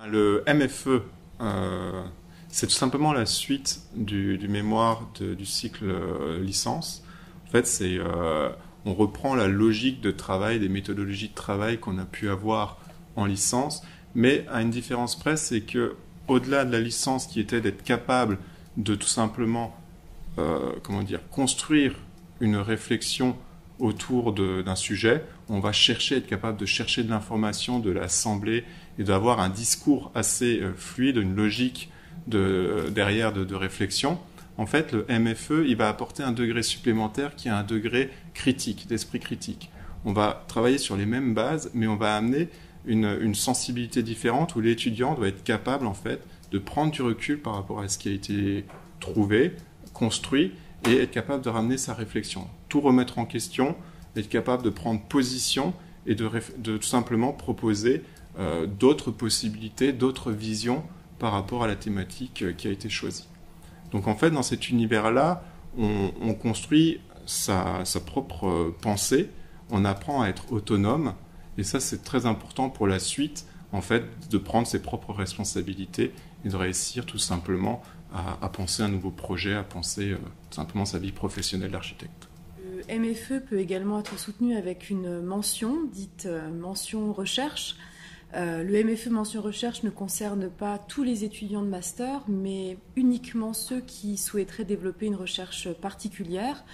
Le MFE, c'est tout simplement la suite du mémoire du cycle licence. En fait, on reprend la logique de travail, des méthodologies de travail qu'on a pu avoir en licence, mais à une différence près, c'est que au-delà de la licence qui était d'être capable de tout simplement construire une réflexion autour d'un sujet, on va être capable de chercher de l'information, de l'assembler et d'avoir un discours assez fluide, une logique derrière de réflexion. En fait, le MFE, il va apporter un degré supplémentaire qui est un degré critique, d'esprit critique. On va travailler sur les mêmes bases, mais on va amener une sensibilité différente où l'étudiant doit être capable, en fait, de prendre du recul par rapport à ce qui a été trouvé, construit, et être capable de ramener sa réflexion. Tout remettre en question, être capable de prendre position et de tout simplement proposer d'autres possibilités, d'autres visions par rapport à la thématique qui a été choisie. Donc en fait, dans cet univers-là, on construit sa propre pensée, on apprend à être autonome, et ça c'est très important pour la suite, en fait, de prendre ses propres responsabilités et de réussir tout simplement à penser un nouveau projet, à penser tout simplement sa vie professionnelle d'architecte. Le MFE peut également être soutenu avec une mention, dite mention recherche. Le MFE mention recherche ne concerne pas tous les étudiants de master, mais uniquement ceux qui souhaiteraient développer une recherche particulière,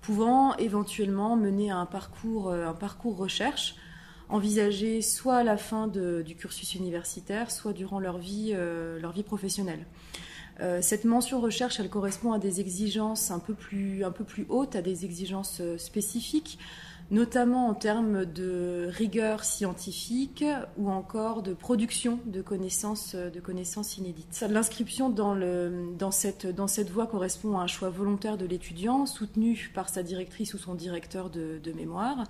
pouvant éventuellement mener à un parcours recherche, envisagé soit à la fin du cursus universitaire, soit durant leur vie professionnelle. Cette mention recherche, elle correspond à des exigences un peu plus hautes, à des exigences spécifiques, notamment en termes de rigueur scientifique ou encore de production de connaissances inédites. L'inscription dans cette voie correspond à un choix volontaire de l'étudiant, soutenu par sa directrice ou son directeur de mémoire.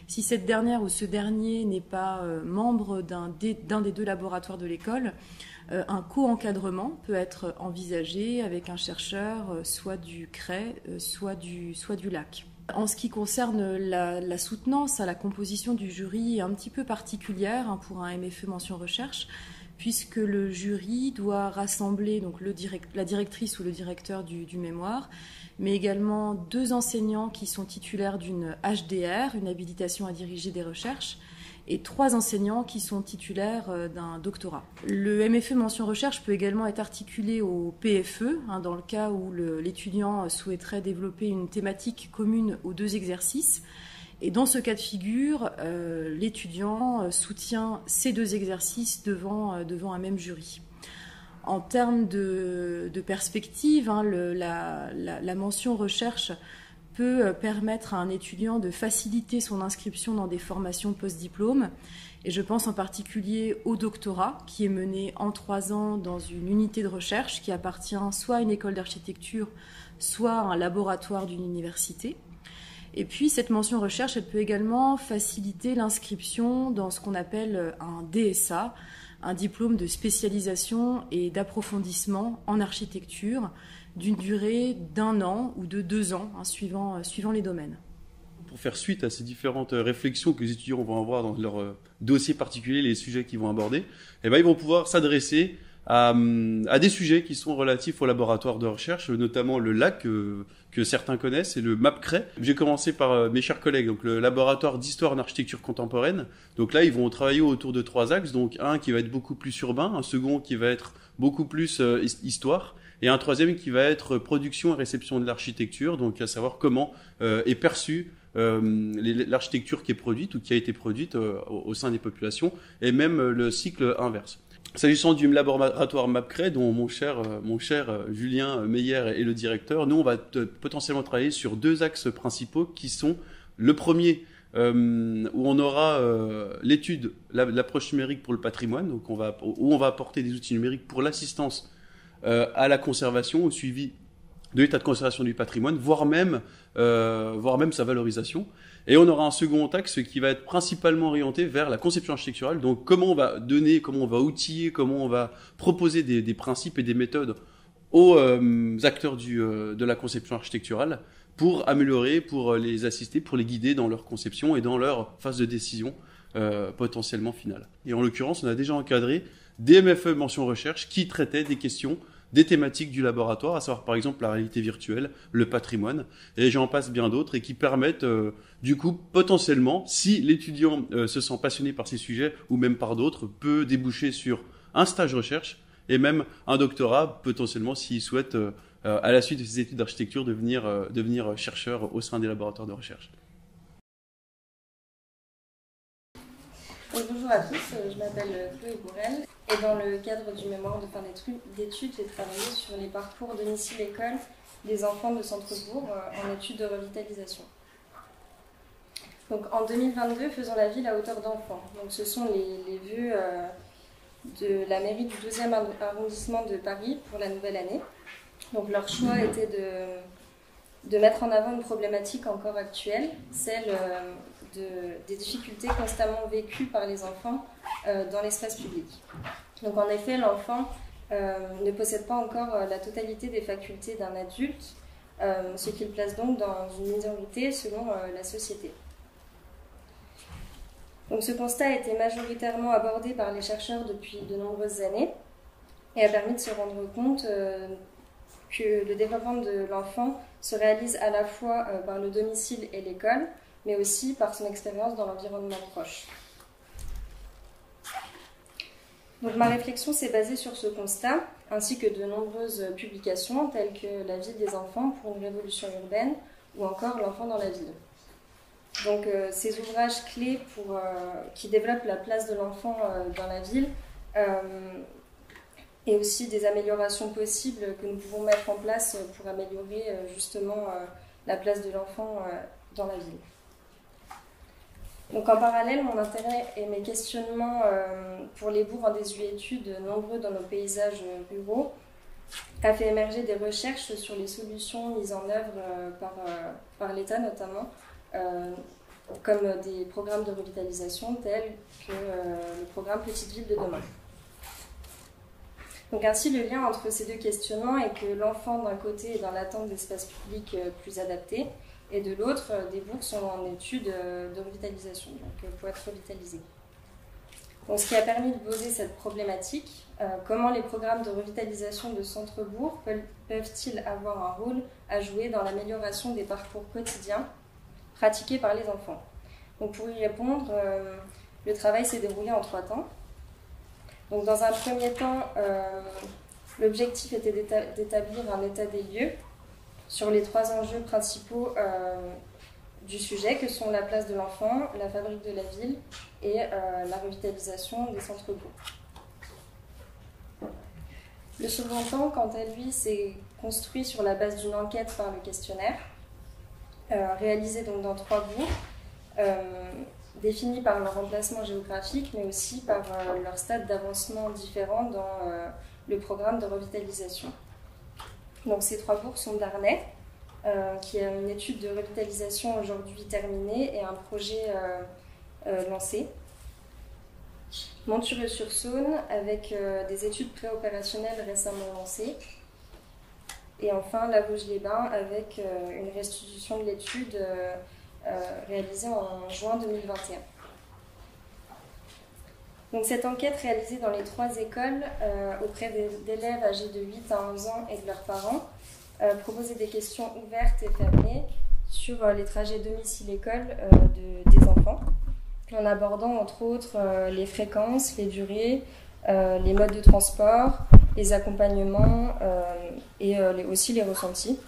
Si cette dernière ou ce dernier n'est pas membre d'un des deux laboratoires de l'école, un co-encadrement peut être envisagé avec un chercheur, soit du CREI, soit du LAC. En ce qui concerne la soutenance, la composition du jury est un petit peu particulière pour un MFE mention recherche, puisque le jury doit rassembler donc la directrice ou le directeur du mémoire, mais également 2 enseignants qui sont titulaires d'une HDR, une habilitation à diriger des recherches, et 3 enseignants qui sont titulaires d'un doctorat. Le MFE mention recherche peut également être articulé au PFE, dans le cas où l'étudiant souhaiterait développer une thématique commune aux 2 exercices. Et dans ce cas de figure, l'étudiant soutient ces 2 exercices devant un même jury. En termes de perspective, la mention recherche peut permettre à un étudiant de faciliter son inscription dans des formations post-diplôme. Et je pense en particulier au doctorat, qui est mené en 3 ans dans une unité de recherche qui appartient soit à une école d'architecture, soit à un laboratoire d'une université. Et puis cette mention recherche, elle peut également faciliter l'inscription dans ce qu'on appelle un DSA, un diplôme de spécialisation et d'approfondissement en architecture, d'une durée d'1 an ou de 2 ans, suivant les domaines. Pour faire suite à ces différentes réflexions que les étudiants vont avoir dans leur dossier particulier, les sujets qu'ils vont aborder, ils vont pouvoir s'adresser à des sujets qui sont relatifs au laboratoire de recherche, notamment le LAC que certains connaissent et le MAPCREI. J'ai commencé par mes chers collègues, donc le laboratoire d'histoire en architecture contemporaine. Donc là, ils vont travailler autour de 3 axes, donc un qui va être beaucoup plus urbain, un second qui va être beaucoup plus histoire, et un troisième qui va être production et réception de l'architecture, donc à savoir comment est perçue l'architecture qui est produite ou qui a été produite au sein des populations, et même le cycle inverse. S'agissant du laboratoire MAPCREI, dont mon cher Julien Meyer est le directeur, nous on va potentiellement travailler sur 2 axes principaux qui sont le premier où on aura l'étude, l'approche numérique pour le patrimoine, donc où on va apporter des outils numériques pour l'assistance à la conservation, au suivi de l'état de conservation du patrimoine, voire même sa valorisation. Et on aura un second axe qui va être principalement orienté vers la conception architecturale, donc comment on va donner, comment on va outiller, comment on va proposer des principes et des méthodes aux acteurs de la conception architecturale pour améliorer, pour les assister, pour les guider dans leur conception et dans leur phase de décision potentiellement finale. Et en l'occurrence, on a déjà encadré des MFE mention recherche qui traitaient des questions, des thématiques du laboratoire, à savoir par exemple la réalité virtuelle, le patrimoine, et j'en passe bien d'autres, et qui permettent du coup potentiellement, si l'étudiant se sent passionné par ces sujets ou même par d'autres, peut déboucher sur un stage recherche et même un doctorat potentiellement s'il souhaite à la suite de ses études d'architecture devenir chercheur au sein des laboratoires de recherche. Bonjour à tous, je m'appelle Chloé Bourrel et dans le cadre du mémoire de fin d'études, j'ai travaillé sur les parcours domicile-école des enfants de Centrebourg en études de revitalisation. Donc en 2022, faisons la ville à hauteur d'enfants. Donc ce sont les vœux de la mairie du 12e arrondissement de Paris pour la nouvelle année. Donc leur choix était de mettre en avant une problématique encore actuelle, celle des difficultés constamment vécues par les enfants dans l'espace public. Donc en effet, l'enfant ne possède pas encore la totalité des facultés d'un adulte, ce qui le place donc dans une minorité selon la société. Donc ce constat a été majoritairement abordé par les chercheurs depuis de nombreuses années et a permis de se rendre compte que le développement de l'enfant se réalise à la fois par le domicile et l'école, mais aussi par son expérience dans l'environnement proche. Donc, ma réflexion s'est basée sur ce constat, ainsi que de nombreuses publications telles que La ville des enfants pour une révolution urbaine ou encore L'enfant dans la ville. Donc, ces ouvrages clés qui développent la place de l'enfant dans la ville et aussi des améliorations possibles que nous pouvons mettre en place pour améliorer justement la place de l'enfant dans la ville. Donc en parallèle, mon intérêt et mes questionnements pour les bourgs en désuétude, nombreux dans nos paysages ruraux, a fait émerger des recherches sur les solutions mises en œuvre par l'État notamment, comme des programmes de revitalisation tels que le programme Petite Ville de demain. Donc ainsi, le lien entre ces deux questionnements est que l'enfant d'un côté est dans l'attente d'espaces publics plus adaptés, et de l'autre, des bourgs sont en étude de revitalisation, donc pour être revitalisés. Donc, ce qui a permis de poser cette problématique, comment les programmes de revitalisation de centres-bourgs peuvent-ils avoir un rôle à jouer dans l'amélioration des parcours quotidiens pratiqués par les enfants. Donc, pour y répondre, le travail s'est déroulé en 3 temps. Donc, dans un premier temps, l'objectif était d'établir un état des lieux sur les 3 enjeux principaux du sujet, que sont la place de l'enfant, la fabrique de la ville et la revitalisation des centres-bourgs. Le second temps, quant à lui, s'est construit sur la base d'une enquête par le questionnaire, réalisée donc dans 3 bourgs, définis par leur emplacement géographique, mais aussi par leur stade d'avancement différent dans le programme de revitalisation. Donc ces 3 bourgs sont Darney, qui a une étude de revitalisation aujourd'hui terminée et un projet lancé. Montureux-sur-Saône, avec des études préopérationnelles récemment lancées. Et enfin, La Vosges-les-Bains, avec une restitution de l'étude réalisée en juin 2021. Donc, cette enquête réalisée dans les 3 écoles auprès d'élèves âgés de 8 à 11 ans et de leurs parents proposait des questions ouvertes et fermées sur les trajets domicile-école des enfants, en abordant entre autres les fréquences, les durées, les modes de transport, les accompagnements et aussi les ressentis.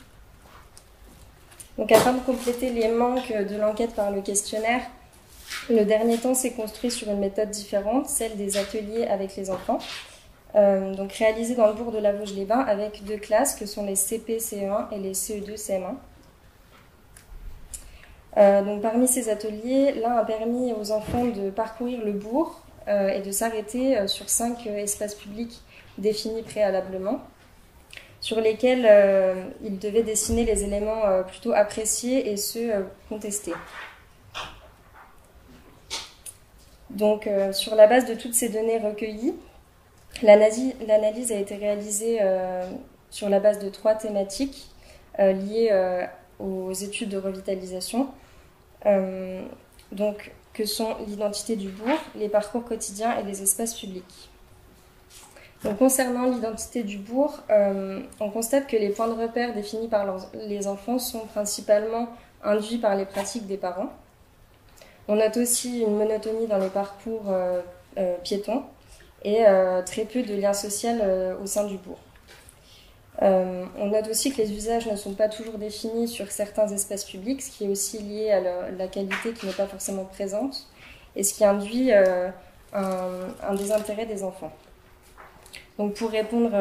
Donc, afin de compléter les manques de l'enquête par le questionnaire, le dernier temps s'est construit sur une méthode différente, celle des ateliers avec les enfants, donc réalisés dans le bourg de La Vosges-les-Bains avec 2 classes que sont les CP-CE1 et les CE2-CM1. Donc parmi ces ateliers, l'un a permis aux enfants de parcourir le bourg et de s'arrêter sur 5 espaces publics définis préalablement, sur lesquels ils devaient dessiner les éléments plutôt appréciés et ceux contestés. Donc, sur la base de toutes ces données recueillies, l'analyse a été réalisée sur la base de 3 thématiques liées aux études de revitalisation, donc, que sont l'identité du bourg, les parcours quotidiens et les espaces publics. Donc, concernant l'identité du bourg, on constate que les points de repère définis par les enfants sont principalement induits par les pratiques des parents. On note aussi une monotonie dans les parcours piétons et très peu de lien social au sein du bourg. On note aussi que les usages ne sont pas toujours définis sur certains espaces publics, ce qui est aussi lié à la qualité qui n'est pas forcément présente et ce qui induit un désintérêt des enfants. Donc pour répondre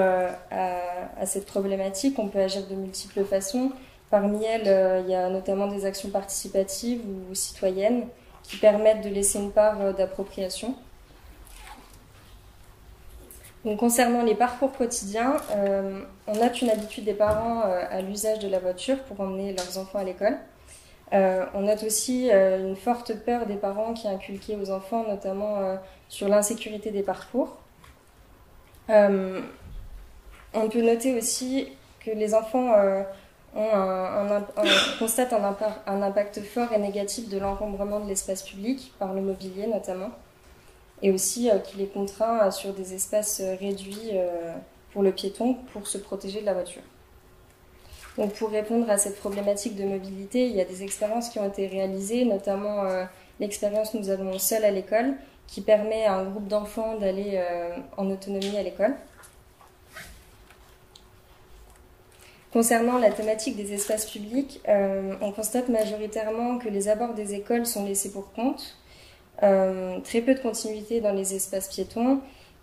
à cette problématique, on peut agir de multiples façons. Parmi elles, il y a notamment des actions participatives ou citoyennes qui permettent de laisser une part d'appropriation. Donc, concernant les parcours quotidiens, on note une habitude des parents à l'usage de la voiture pour emmener leurs enfants à l'école. On note aussi une forte peur des parents qui est inculquée aux enfants, notamment sur l'insécurité des parcours. On peut noter aussi que les enfants constatent un impact fort et négatif de l'encombrement de l'espace public, par le mobilier notamment, et aussi qu'il est contraint sur des espaces réduits pour le piéton pour se protéger de la voiture. Donc pour répondre à cette problématique de mobilité, il y a des expériences qui ont été réalisées, notamment l'expérience Nous allons seuls à l'école, qui permet à un groupe d'enfants d'aller en autonomie à l'école. Concernant la thématique des espaces publics, on constate majoritairement que les abords des écoles sont laissés pour compte, très peu de continuité dans les espaces piétons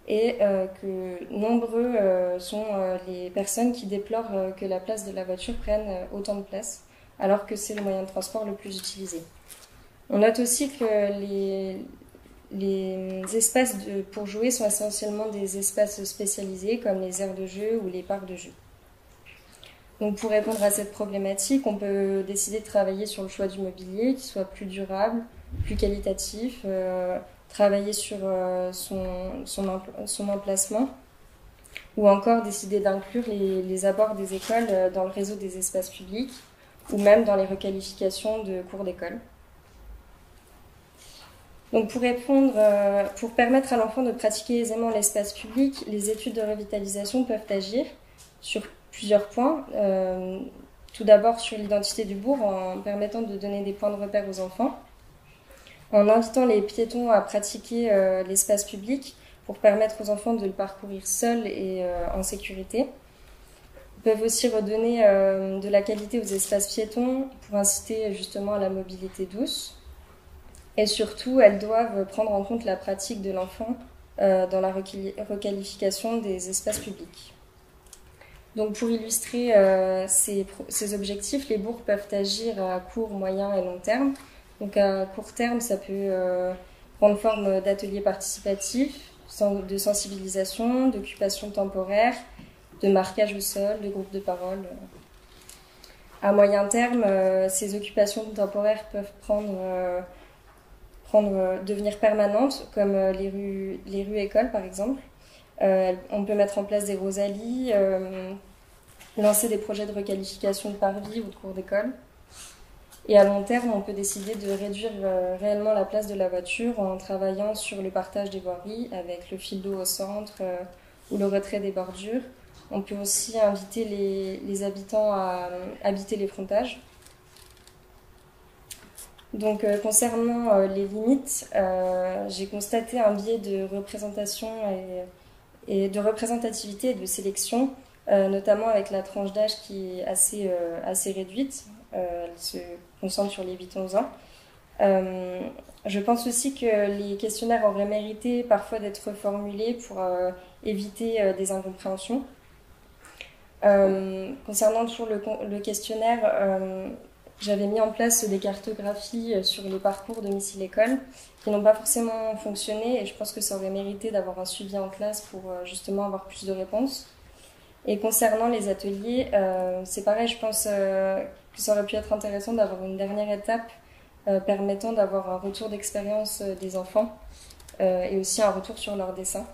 et que nombreux sont les personnes qui déplorent que la place de la voiture prenne autant de place, alors que c'est le moyen de transport le plus utilisé. On note aussi que les espaces pour jouer sont essentiellement des espaces spécialisés comme les aires de jeu ou les parcs de jeux. Donc pour répondre à cette problématique, on peut décider de travailler sur le choix du mobilier qui soit plus durable, plus qualitatif, travailler sur son emplacement ou encore décider d'inclure les abords des écoles dans le réseau des espaces publics ou même dans les requalifications de cours d'école. Donc pour permettre à l'enfant de pratiquer aisément l'espace public, les études de revitalisation peuvent agir sur plusieurs points. Tout d'abord sur l'identité du bourg en permettant de donner des points de repère aux enfants, en invitant les piétons à pratiquer l'espace public pour permettre aux enfants de le parcourir seuls et en sécurité. Ils peuvent aussi redonner de la qualité aux espaces piétons pour inciter justement à la mobilité douce. Et surtout, elles doivent prendre en compte la pratique de l'enfant dans la requalification des espaces publics. Donc pour illustrer ces objectifs, les bourgs peuvent agir à court, moyen et long terme. Donc à court terme, ça peut prendre forme d'ateliers participatifs, de sensibilisation, d'occupation temporaire, de marquage au sol, de groupes de parole. À moyen terme, ces occupations temporaires peuvent devenir permanentes, comme les rues écoles par exemple. On peut mettre en place des rosalies, lancer des projets de requalification de parvis ou de cours d'école. Et à long terme, on peut décider de réduire réellement la place de la voiture en travaillant sur le partage des voiries avec le fil d'eau au centre ou le retrait des bordures. On peut aussi inviter les habitants à habiter les frontages. Donc concernant les limites, j'ai constaté un biais de représentation et de représentativité et de sélection, notamment avec la tranche d'âge qui est assez réduite. Elle se concentre sur les 8-11 ans. Je pense aussi que les questionnaires auraient mérité parfois d'être reformulés pour éviter des incompréhensions. Concernant toujours le questionnaire, j'avais mis en place des cartographies sur les parcours domicile-école qui n'ont pas forcément fonctionné et je pense que ça aurait mérité d'avoir un suivi en classe pour justement avoir plus de réponses. Et concernant les ateliers, c'est pareil, je pense que ça aurait pu être intéressant d'avoir une dernière étape permettant d'avoir un retour d'expérience des enfants et aussi un retour sur leur dessin.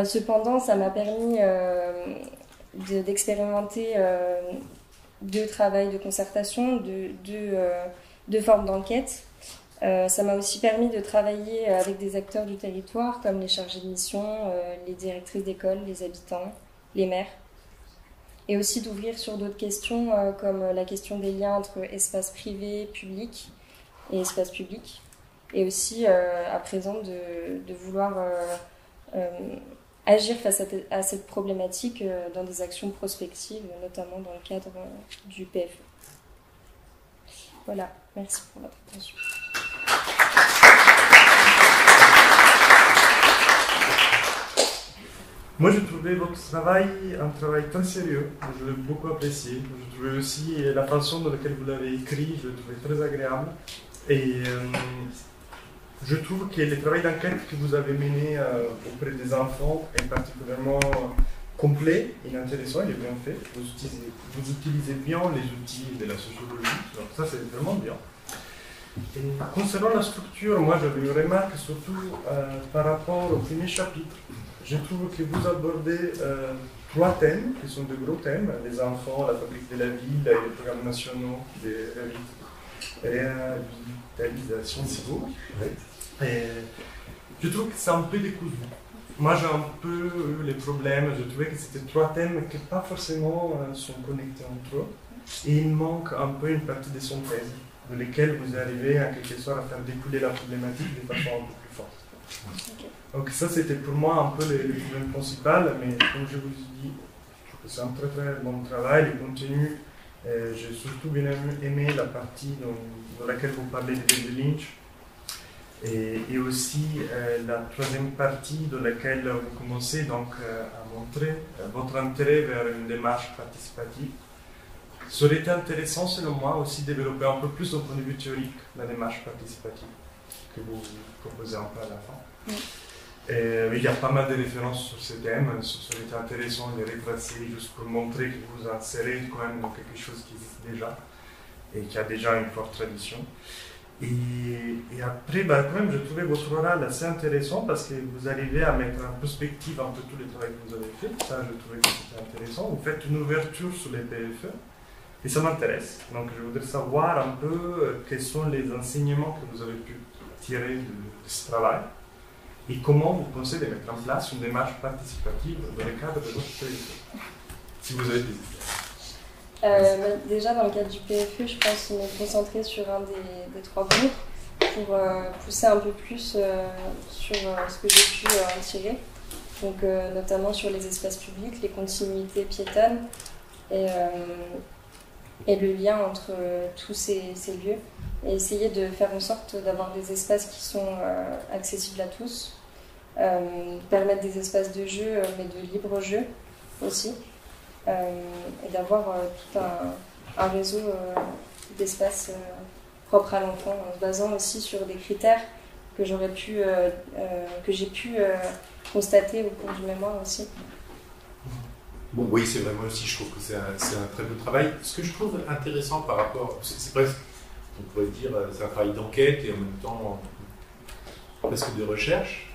Cependant, ça m'a permis d'expérimenter deux travails de concertation, deux formes d'enquête. Ça m'a aussi permis de travailler avec des acteurs du territoire, comme les chargés de mission, les directrices d'école, les habitants, les maires. Et aussi d'ouvrir sur d'autres questions, comme la question des liens entre espace privé, public et espace public. Et aussi, à présent, de vouloir agir face à cette problématique dans des actions prospectives, notamment dans le cadre du PFE. Voilà, merci pour votre attention. Moi, je trouvais votre travail un travail très sérieux. Je l'ai beaucoup apprécié. Je trouvais aussi la façon dans laquelle vous l'avez écrit, je le trouvais très agréable. Et je trouve que le travail d'enquête que vous avez mené auprès des enfants est particulièrement complet et intéressant, il est bien fait. Vous utilisez bien les outils de la sociologie, donc ça c'est vraiment bien. Et concernant la structure, moi j'avais une remarque surtout par rapport au premier chapitre. Je trouve que vous abordez 3 thèmes qui sont de gros thèmes, les enfants, la fabrique de la ville et les programmes nationaux de réhabilitation civile. Et je trouve que c'est un peu décousu. Moi j'ai un peu eu les problèmes, je trouvais que c'était 3 thèmes qui pas forcément sont connectés entre eux. Et il manque un peu une partie de synthèse, de lesquelles vous arrivez en quelque sorte à faire découler la problématique de façon un peu plus forte. Okay. Donc ça c'était pour moi un peu le problème principal, mais comme je vous ai dit, je trouve que c'est un très très bon travail, le contenu, j'ai surtout bien aimé la partie dans laquelle vous parlez de David Lynch, et aussi la 3e partie dans laquelle vous commencez donc à montrer votre intérêt vers une démarche participative. Ça aurait été intéressant selon moi aussi de développer un peu plus au point de vue théorique la démarche participative que vous proposez un peu à la fin. Il y a pas mal de références sur ce thème, ça aurait été intéressant de les retracer juste pour montrer que vous insérez quand même dans quelque chose qui existe déjà et qui a déjà une forte tradition. Et après, quand même, je trouvais votre oral assez intéressant parce que vous arrivez à mettre en perspective un peu tous les travaux que vous avez fait. Ça, je trouvais que c'était intéressant. Vous faites une ouverture sur les PFE et ça m'intéresse. Donc, je voudrais savoir un peu quels sont les enseignements que vous avez pu tirer de ce travail et comment vous pensez de mettre en place une démarche participative dans le cadre de votre PFE, si vous avez des idées. Déjà, dans le cadre du PFE, je pense me concentrer sur un des 3 groupes pour pousser un peu plus sur ce que j'ai pu en tirer. Donc, notamment sur les espaces publics, les continuités piétonnes et le lien entre tous ces lieux. Et essayer de faire en sorte d'avoir des espaces qui sont accessibles à tous, permettre des espaces de jeu, mais de libre jeu aussi. Et d'avoir tout un réseau d'espaces propres à l'enfant, en se basant aussi sur des critères que j'ai pu constater au cours du mémoire aussi. Bon, oui, c'est vrai, moi aussi je trouve que c'est un très beau travail. Ce que je trouve intéressant par rapport, c'est presque, on pourrait dire, c'est un travail d'enquête et en même temps presque de recherche,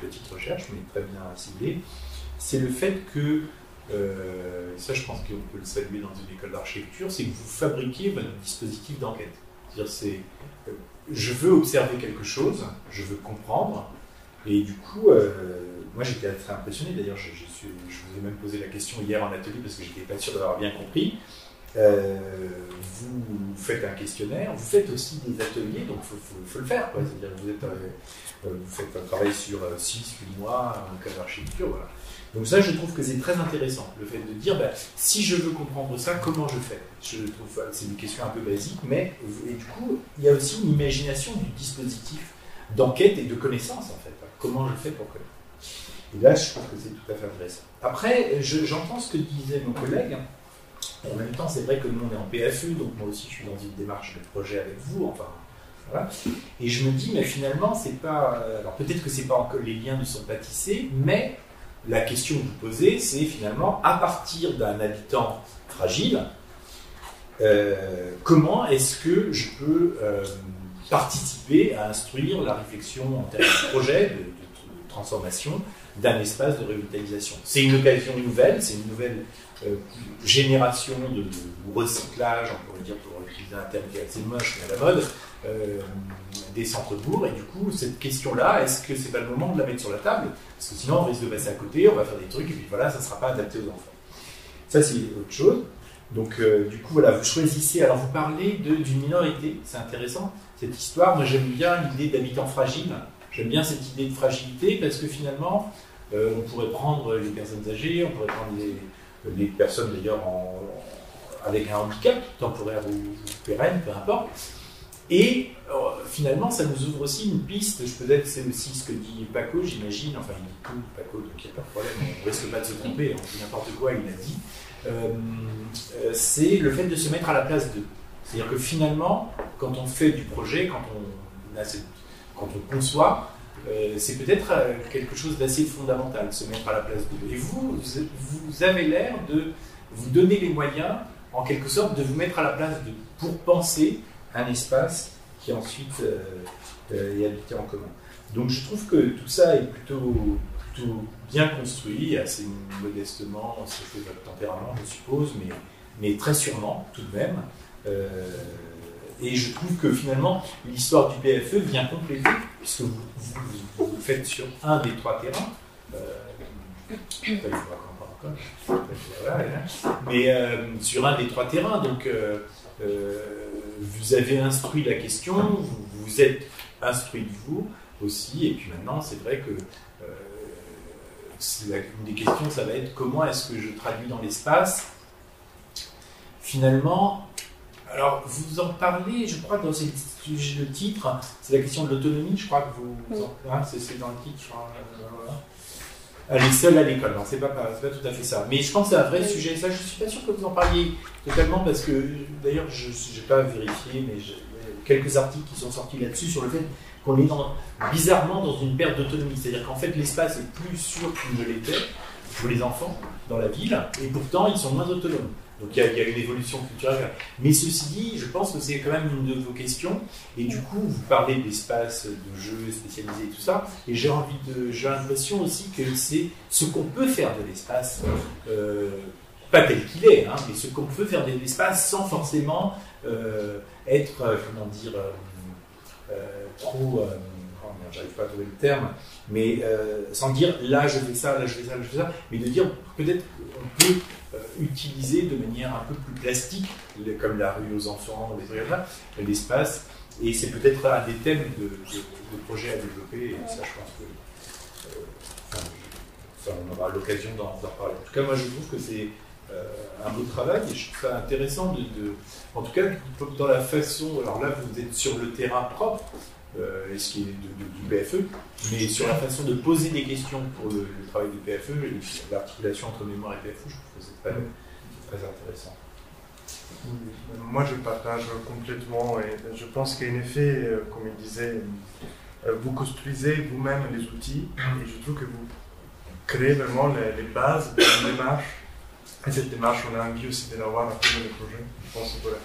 petite recherche, mais très bien ciblée, c'est le fait que ça, je pense qu'on peut le saluer dans une école d'architecture, c'est que vous fabriquez votre dispositif d'enquête. C'est-à-dire, je veux observer quelque chose, je veux comprendre, et du coup, moi j'étais très impressionné. D'ailleurs, je vous ai même posé la question hier en atelier parce que j'étais pas sûr d'avoir bien compris. Vous faites un questionnaire, vous faites aussi des ateliers, donc il faut le faire. C'est-à-dire, vous faites un travail sur 6-8 mois en cas d'architecture, voilà. Donc ça, je trouve que c'est très intéressant, le fait de dire, si je veux comprendre ça, comment je fais? Je trouve c'est une question un peu basique, mais et du coup, il y a aussi une imagination du dispositif d'enquête et de connaissance, en fait. Comment je fais pour connaître? Et là, je trouve que c'est tout à fait intéressant. Après, j'entends ce que disait mon collègue. En même temps, c'est vrai que nous, on est en PFE, donc moi aussi, je suis dans une démarche de projet avec vous, enfin, voilà. Et je me dis, mais finalement, c'est pas... Alors peut-être que c'est pas encore, les liens ne sont pas tissés, mais la question que vous posez, c'est finalement, à partir d'un habitant fragile, comment est-ce que je peux participer à instruire la réflexion en termes de projet, de transformation d'un espace de revitalisation. C'est une occasion nouvelle, c'est une nouvelle génération de recyclage, on pourrait dire, pour utiliser un terme qui est assez moche mais à la mode, des centres-bourgs. Et du coup, cette question-là, est-ce que c'est pas le moment de la mettre sur la table? Parce que sinon, on risque de passer à côté, on va faire des trucs, et puis voilà, ça ne sera pas adapté aux enfants. Ça, c'est autre chose. Donc, du coup, voilà, vous choisissez. Alors, vous parlez d'une minorité, c'est intéressant, cette histoire. Moi, j'aime bien l'idée d'habitants fragiles. J'aime bien cette idée de fragilité, parce que finalement, on pourrait prendre les personnes âgées, on pourrait prendre les personnes d'ailleurs avec un handicap, temporaire ou pérenne, peu importe. Et finalement, ça nous ouvre aussi une piste. Peut-être c'est aussi ce que dit Paco, j'imagine. Enfin, il dit tout, Paco, donc il n'y a pas de problème. On risque pas de se tromper, on dit n'importe quoi, il l'a dit. C'est le fait de se mettre à la place d'eux. C'est-à-dire que finalement, quand on fait du projet, quand on conçoit, c'est peut-être quelque chose d'assez fondamental, se mettre à la place d'eux. Et vous avez l'air de vous donner les moyens, en quelque sorte, de vous mettre à la place d'eux, pour penser un espace qui ensuite est habité en commun. Donc je trouve que tout ça est plutôt bien construit, assez modestement, c'est votre tempérament, je suppose, mais très sûrement, tout de même. Et je trouve que finalement, l'histoire du BFE vient compléter, puisque vous le faites sur un des 3 terrains. Mais sur un des 3 terrains, donc vous avez instruit la question, vous vous êtes instruit de vous aussi, et puis maintenant, c'est vrai que une des questions, ça va être comment est-ce que je traduis dans l'espace. Finalement, alors vous en parlez, je crois, dans le titre, c'est la question de l'autonomie, je crois que c'est dans le titre, je crois, voilà. Elle est seule à l'école, non, c'est pas tout à fait ça. Mais je pense que c'est un vrai sujet, ça, je suis pas sûr que vous en parliez totalement, parce que, d'ailleurs, je n'ai pas vérifié, mais il y a quelques articles qui sont sortis là-dessus, sur le fait qu'on est bizarrement dans une perte d'autonomie. C'est-à-dire qu'en fait, l'espace est plus sûr qu'il ne l'était pour les enfants dans la ville, et pourtant, ils sont moins autonomes. Donc il y a une évolution culturelle. Mais ceci dit, je pense que c'est quand même une de vos questions. Et du coup, vous parlez d'espace de jeu spécialisé et tout ça. Et j'ai l'impression aussi que c'est ce qu'on peut faire de l'espace, pas tel qu'il est, hein, mais ce qu'on peut faire de l'espace sans forcément être, comment dire, trop... j'arrive pas à trouver le terme, mais sans dire là je fais ça, là je fais ça, là je fais ça, mais de dire peut-être qu'on peut utiliser de manière un peu plus plastique, comme la rue aux enfants, des trucs comme ça, l'espace, et c'est peut-être un des thèmes de projet à développer, et ça je pense que on aura l'occasion d'en reparler. En tout cas, moi je trouve que c'est un beau travail, et je trouve ça intéressant en tout cas dans la façon, alors là vous êtes sur le terrain propre, ce qui est du BFE, mais sur la façon de poser des questions pour le travail du BFE et l'articulation entre mémoire et BFE, je trouve que c'est très intéressant. Moi, je partage complètement, et je pense qu'en effet, comme il disait, vous construisez vous-même les outils, et je trouve que vous créez vraiment les bases d'une démarche. Et cette démarche, on a envie aussi de l'avoir à tous les projets. Je pense que voilà.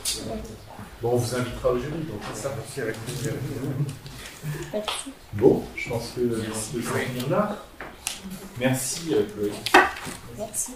Bon, on vous invitera au jury, donc c'est ça aussi avec plaisir. Merci. Bon, je pense que on peut finir là. Merci, Chloé. Merci.